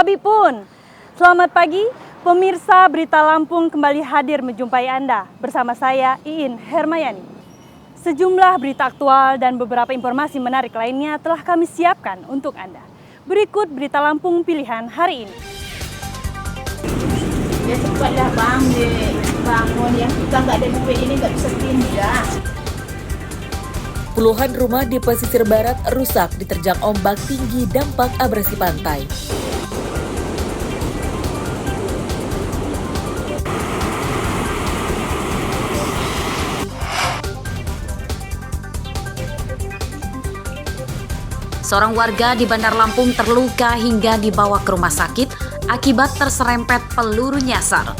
Babi pun. Selamat pagi, pemirsa Berita Lampung kembali hadir menjumpai Anda bersama saya Iin Hermayani. Sejumlah berita aktual dan beberapa informasi menarik lainnya telah kami siapkan untuk Anda. Berikut Berita Lampung pilihan hari ini. Ya cepatlah bang, bangun yang kita nggak ada duit ini nggak bisa pindah. Puluhan rumah di pesisir barat rusak diterjang ombak tinggi dampak abrasi pantai. Seorang warga di Bandar Lampung terluka hingga dibawa ke rumah sakit akibat terserempet peluru nyasar.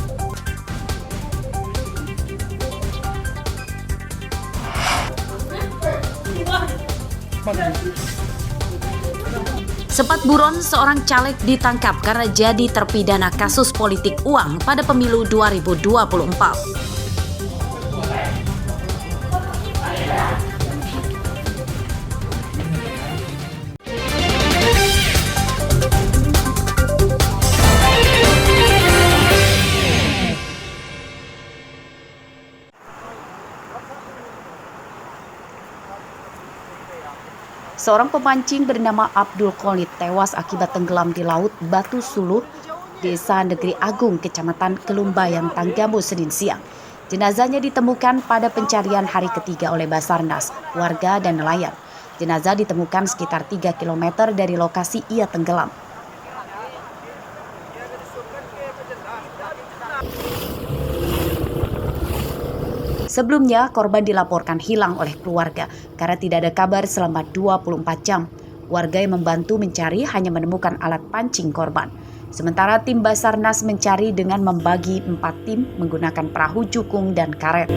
Sempat buron, seorang caleg ditangkap karena jadi terpidana kasus politik uang pada pemilu 2024. Seorang pemancing bernama Abdul Khalid tewas akibat tenggelam di Laut Batu Suluh, Desa Negeri Agung, Kecamatan Kelumbayan, Tanggamus, Senin siang. Jenazahnya ditemukan pada pencarian hari ketiga oleh Basarnas, warga dan nelayan. Jenazah ditemukan sekitar 3 km dari lokasi ia tenggelam. Sebelumnya, korban dilaporkan hilang oleh keluarga karena tidak ada kabar selama 24 jam. Warga yang membantu mencari hanya menemukan alat pancing korban. Sementara tim Basarnas mencari dengan membagi 4 tim menggunakan perahu jukung dan karet.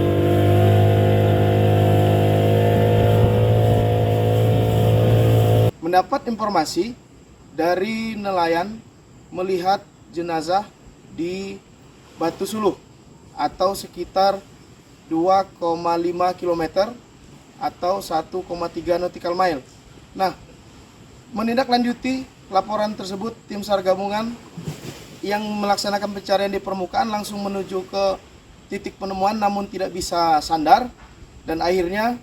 Mendapat informasi dari nelayan melihat jenazah di Batu Suluh atau sekitar 2,5 km atau 1,3 nautical mile. Nah, menindaklanjuti laporan tersebut, tim SAR gabungan yang melaksanakan pencarian di permukaan langsung menuju ke titik penemuan namun tidak bisa sandar, dan akhirnya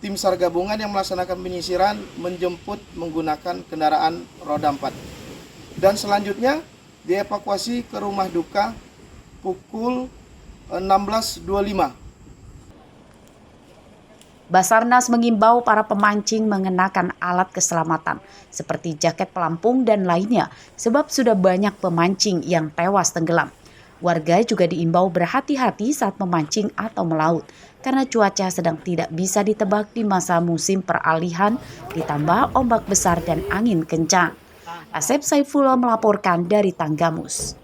tim SAR gabungan yang melaksanakan penyisiran menjemput menggunakan kendaraan roda 4. Dan selanjutnya dievakuasi ke rumah duka pukul 16.25. Basarnas mengimbau para pemancing mengenakan alat keselamatan seperti jaket pelampung dan lainnya sebab sudah banyak pemancing yang tewas tenggelam. Warga juga diimbau berhati-hati saat memancing atau melaut karena cuaca sedang tidak bisa ditebak di masa musim peralihan ditambah ombak besar dan angin kencang. Asep Saifullah melaporkan dari Tanggamus.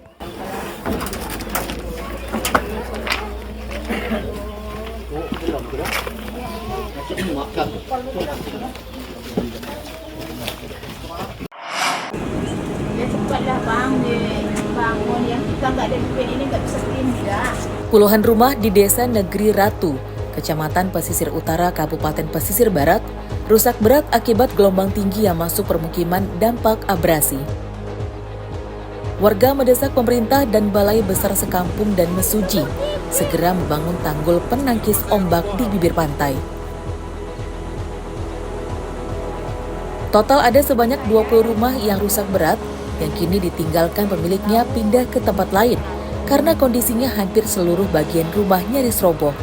Ya cepatlah bang, bangun yang kita nggak ada duit ini nggak bisa pindah. Puluhan rumah di Desa Negeri Ratu, Kecamatan Pesisir Utara, Kabupaten Pesisir Barat, rusak berat akibat gelombang tinggi yang masuk permukiman dampak abrasi. Warga mendesak pemerintah dan Balai Besar Sekampung dan Mesuji segera membangun tanggul penangkis ombak di bibir pantai. Total ada sebanyak 20 rumah yang rusak berat yang kini ditinggalkan pemiliknya pindah ke tempat lain karena kondisinya hampir seluruh bagian rumah nyaris roboh.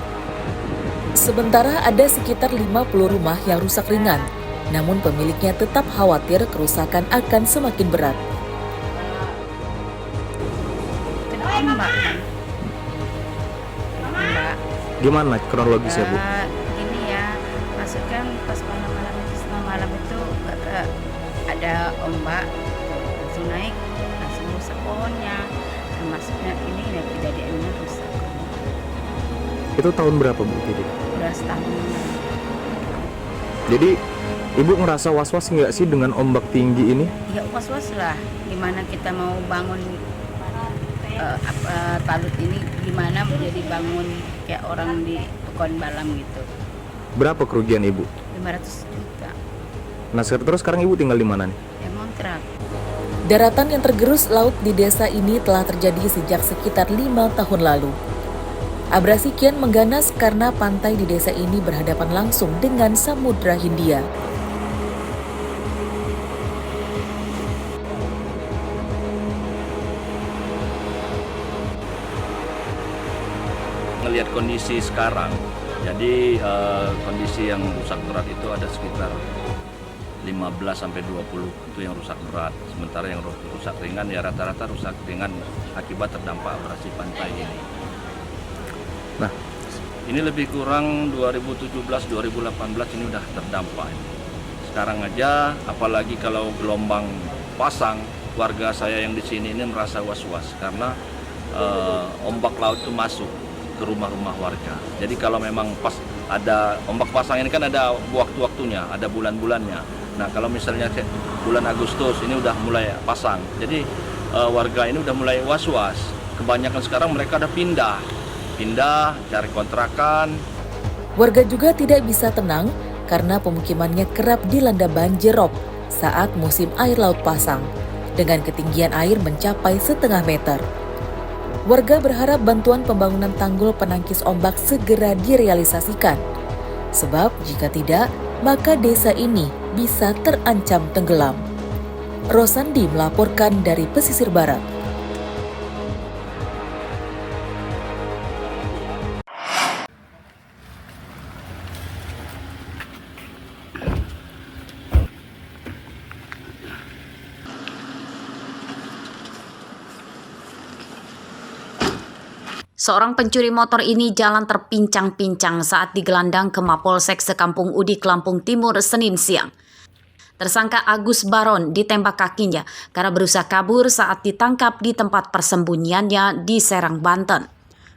Sementara ada sekitar 50 rumah yang rusak ringan, namun pemiliknya tetap khawatir kerusakan akan semakin berat. Gimana kronologisnya, Bu? Ini ya, masukkan pas malam itu ada ombak, langsung naik, langsung rusak pohonnya. Dan masuknya ini ya, kejadiannya rusak. Itu tahun berapa, Bu? Udah setahun. Jadi Ibu ngerasa was-was nggak sih dengan ombak tinggi ini? Ya was-was lah, gimana kita mau bangun talut ini, gimana menjadi bangun kayak orang di Pekon Balam gitu. Berapa kerugian Ibu? 500 juta. Nah terus sekarang Ibu tinggal di mana nih? Ya ngontrak. Daratan yang tergerus laut di desa ini telah terjadi sejak sekitar 5 tahun lalu. Abrasi kian mengganas karena pantai di desa ini berhadapan langsung dengan Samudra Hindia. Melihat kondisi sekarang, jadi kondisi yang rusak berat itu ada sekitar 15-20 itu yang rusak berat. Sementara yang rusak ringan ya rata-rata rusak ringan akibat terdampak abrasi pantai ini. Nah, ini lebih kurang 2017-2018 ini udah terdampak. Sekarang aja, apalagi kalau gelombang pasang, warga saya yang di sini ini merasa was-was karena ombak laut itu masuk ke rumah-rumah warga. Jadi kalau memang pas ada ombak pasang ini kan ada waktu-waktunya, ada bulan-bulannya. Nah kalau misalnya bulan Agustus ini udah mulai pasang, jadi warga ini udah mulai was-was. Kebanyakan sekarang mereka ada pindah cari kontrakan. Warga juga tidak bisa tenang karena pemukimannya kerap dilanda banjir rob saat musim air laut pasang dengan ketinggian air mencapai 1,5 meter. Warga berharap bantuan pembangunan tanggul penangkis ombak segera direalisasikan. Sebab jika tidak, maka desa ini bisa terancam tenggelam. Rosandi melaporkan dari pesisir barat. Seorang pencuri motor ini jalan terpincang-pincang saat digelandang ke Mapolsek Sekampung Udik, Lampung Timur, Senin siang. Tersangka Agus Baron ditembak kakinya karena berusaha kabur saat ditangkap di tempat persembunyiannya di Serang, Banten.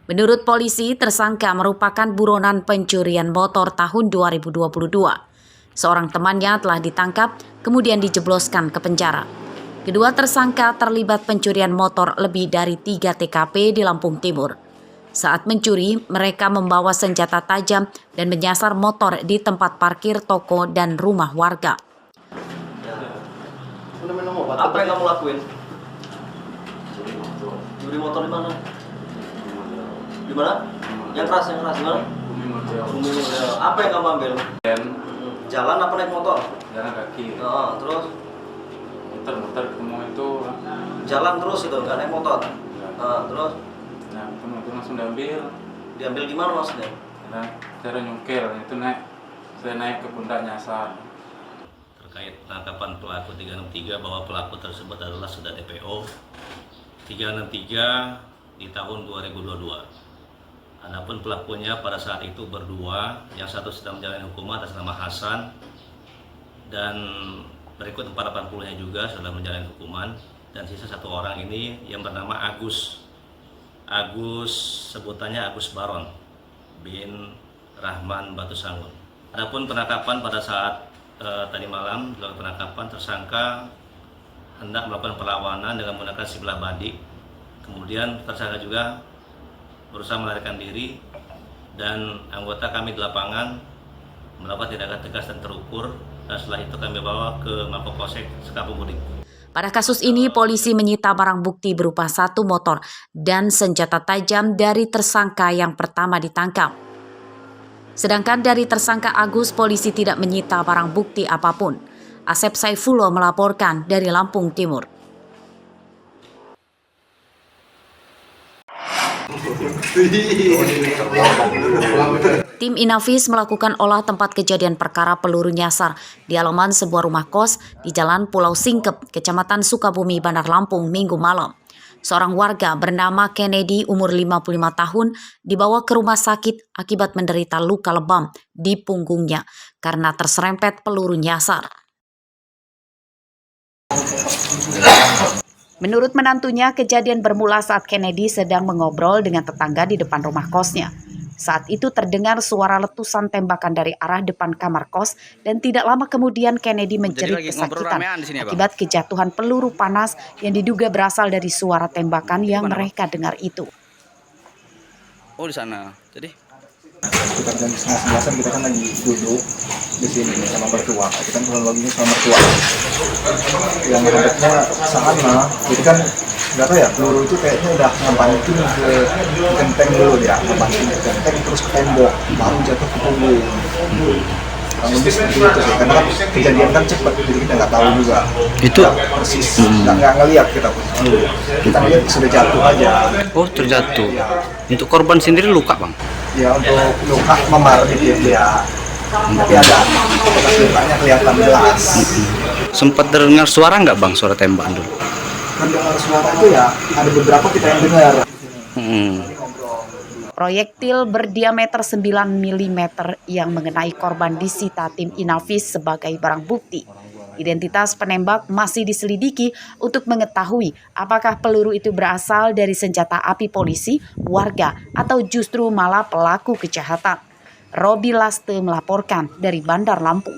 Menurut polisi, tersangka merupakan buronan pencurian motor tahun 2022. Seorang temannya telah ditangkap, kemudian dijebloskan ke penjara. Kedua tersangka terlibat pencurian motor lebih dari 3 TKP di Lampung Timur. Saat mencuri, mereka membawa senjata tajam dan menyasar motor di tempat parkir toko dan rumah warga. Apa yang kamu lakuin? Curi motor di mana? Di mana? Yang keras di mana? Bumi model. Apa yang kamu ambil? Jalan apa naik motor? Jalan kaki. Terus? Muter ketemu itu. Jalan terus itu, nggak naik motor? Terus? Nah, itu langsung diambil. Diambil gimana maksudnya? Nah, cara nyungkil itu saya naik ke pundak nyasar. Terkait penangkapan pelaku 363 bahwa pelaku tersebut adalah sudah DPO 363 di tahun 2022. Adapun pelakunya pada saat itu berdua, yang satu sedang menjalani hukuman atas nama Hasan dan berikut 480-nya juga sudah menjalani hukuman, dan sisa satu orang ini yang bernama Agus sebutannya Agus Baron bin Rahman Batu Sangun. Adapun penangkapan pada saat tadi malam dilakukan penangkapan, tersangka hendak melakukan perlawanan dengan menggunakan sebilah badik. Kemudian tersangka juga berusaha melarikan diri dan anggota kami di lapangan melakukan tindakan tegas dan terukur, dan setelah itu kami bawa ke Mapolsek Sekampung Udik. Pada kasus ini, polisi menyita barang bukti berupa 1 motor dan senjata tajam dari tersangka yang pertama ditangkap. Sedangkan dari tersangka Agus, polisi tidak menyita barang bukti apapun. Asep Saifullah melaporkan dari Lampung Timur. Tim Inavis melakukan olah tempat kejadian perkara peluru nyasar di halaman sebuah rumah kos di Jalan Pulau Singkep, Kecamatan Sukabumi, Bandar Lampung, Minggu malam. Seorang warga bernama Kennedy, umur 55 tahun, dibawa ke rumah sakit akibat menderita luka lebam di punggungnya karena terserempet peluru nyasar. Menurut menantunya, kejadian bermula saat Kennedy sedang mengobrol dengan tetangga di depan rumah kosnya. Saat itu terdengar suara letusan tembakan dari arah depan kamar kos dan tidak lama kemudian Kennedy menjerit kesakitan akibat kejatuhan peluru panas yang diduga berasal dari suara tembakan yang mereka dengar itu. Oh, di sana. Jadi Sekitar jam 10:30 kita kan lagi duduk di sini sama mertua. Kita kan kronologinya sama mertua. Yang hadapnya sana, jadi kan nggak tahu ya, peluru itu kayaknya udah ngebanting ke genteng dulu dia, ngebanting ke genteng terus ke tembok, baru jatuh ke punggung. Kurang lebih seperti itu sih, karena kan kejadian kan cepat, jadi kita nggak tahu juga. Itu nggak persis, nggak ngeliat kita pun. Kita lihat sudah jatuh aja. oh terjatuh. Untuk korban sendiri luka bang? Ya untuk luka memar dikit ya, tapi ada bekas lukanya kelihatan jelas. Sempat dengar suara nggak bang, suara tembakan dulu? Mendengar suara itu ya ada beberapa kita yang dengar. Proyektil berdiameter 9 mm yang mengenai korban disita tim Inavis sebagai barang bukti. Identitas penembak masih diselidiki untuk mengetahui apakah peluru itu berasal dari senjata api polisi, warga, atau justru malah pelaku kejahatan. Robi Laste melaporkan dari Bandar Lampung.